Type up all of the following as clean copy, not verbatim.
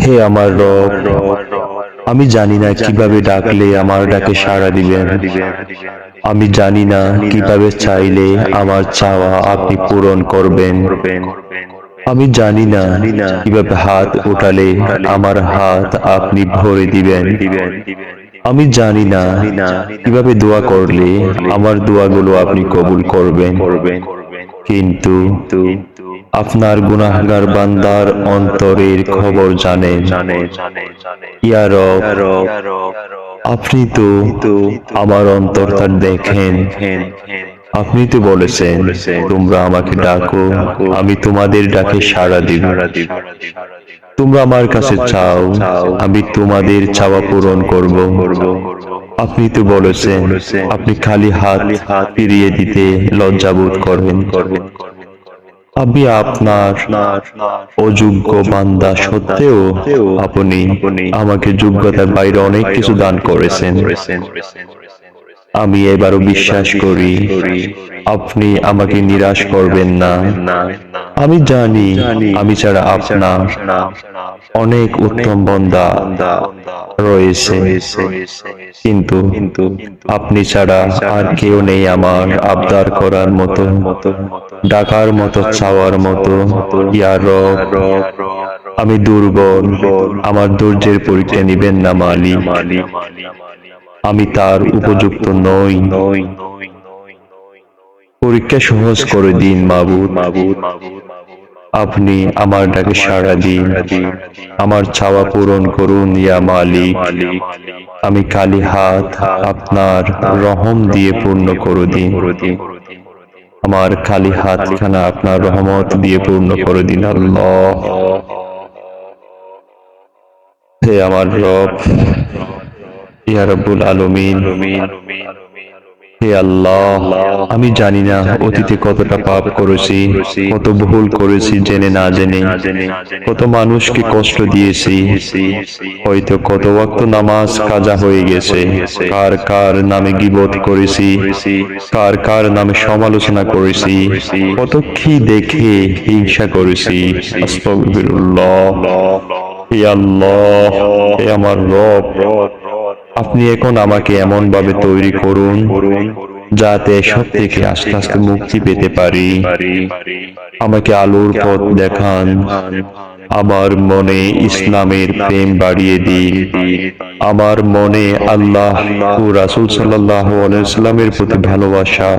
হে আমার রব, আমি জানি না কিভাবে ডাকলে আমার ডাকে সাড়া দিবেন। আমি জানি না কিভাবে চাইলে আমার চাওয়া আপনি পূরণ করবেন। আমি জানি না কিভাবে হাত উঠালে আমার হাত আপনি ভরে দিবেন। আমি জানি না কিভাবে দোয়া করলে আমার দোয়াগুলো আপনি কবুল করবেন। কিন্তু আপনার গুনাহগার বান্দার অন্তরের খবর জানেন। ইয়া রব, আপনি তো আমার অন্তরটা দেখেন। আপনি তো বলেছেন তোমরা আমাকে ডাকো, আমি তোমাদের ডাকে সাড়া দিব। তোমরা আমার কাছে চাও, আমি তোমাদের চাওয়া পূরণ করব। আপনি তো বলেছেন আপনি খালি হাত ফিরিয়ে দিতে লজ্জাবোধ করেন। আমি আপনার অযোগ্য বান্দা সত্ত্বেও আপনি আমাকে যোগ্যতার বাইরে অনেক কিছু দান করেছেন। আমি এবারও বিশ্বাস করি আপনি আমাকে নিরাশ করবেন না। আমি জানি আমি ছাড়া আপনার অনেক উত্তম বান্দা রয়েছে, কিন্তু আপনি ছাড়া আর কেউ নেই আমার আবদার করার মতো, ডাকার মতো, চাওয়ার মতো। ইয়া রব, আমি দুর্বল, আমার ধৈর্যের পরীক্ষা নিবেন না মালিক। আমি তার উপযুক্ত নই, পরীক্ষা সহজ করে দিন মাবুদ। আপনি আমার ডাকে সাড়া দিন, আমার চাওয়া পূরণ করুন ইয়া মালিক। আমি খালি হাত আপনার রহম দিয়ে পূর্ণ করে দিন। আমার খালি হাতখানা আপনার রহমত দিয়ে পূর্ণ করে দিন আল্লাহ। হে আমার রব, ইয়া রব্বুল আলামিন, হে আল্লাহ, আমি জানি না অতীতে কতটা পাপ করেছি, কত ভুল করেছি জেনে না জেনে, কত মানুষকে কষ্ট দিয়েছি, হয়তো কত ওয়াক্ত নামাজ কাজা হয়ে গেছে, কার কার নামে গীবত করেছি, কার কার নামে সমালোচনা করেছি, কত কি দেখে হিংসা করেছি। আস্তাগফিরুল্লাহ। হে আল্লাহ, হে আমার রব, আপনি এখন আমাকে এমন ভাবে তৈরি করুন যাতে সব থেকে আস্তে আস্তে মুক্তি পেতে পারি। আমাকে আলোর পথ দেখান, আমার মনে ইসলামের প্রেম বাড়িয়ে দিন, আমার মনে আল্লাহ ও রাসূল সাল্লাল্লাহু আলাইহি ওয়াসাল্লামের প্রতি ভালোবাসা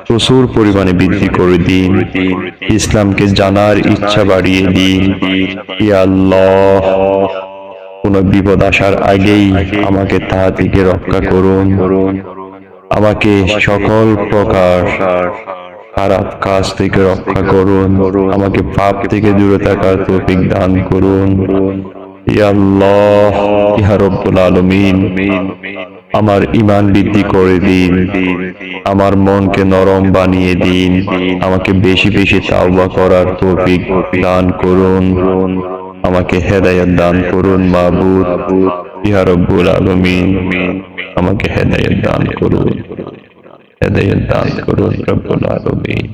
প্রচুর পরিমাণে বৃদ্ধি করে দিন, ইসলামকে জানার ইচ্ছা বাড়িয়ে দিন। ইয়া আল্লাহ, কোন বিপদ আসার আগেই আমাকে তা থেকে রক্ষা করুন, আমাকে সকল প্রকার খারাপ কাজ থেকে রক্ষা করুন, আমাকে পাপ থেকে দূরে থাকার তৌফিক দান করুন। ইয়া আল্লাহ, ইয়া রব্বুল আলামিন, আমার ঈমান বৃদ্ধি করে দিন, আমার মনকে নরম বানিয়ে দিন, আমাকে বেশি বেশি তাওবা করার তৌফিক দান করুন, আমাকে হেদায়েত দান করুন মাবুদ। ইয়া রব্বুল আলামিন, আমাকে হেদায়েত দান করুন, হেদায়েত দান করুন রব্বুল আলামিন।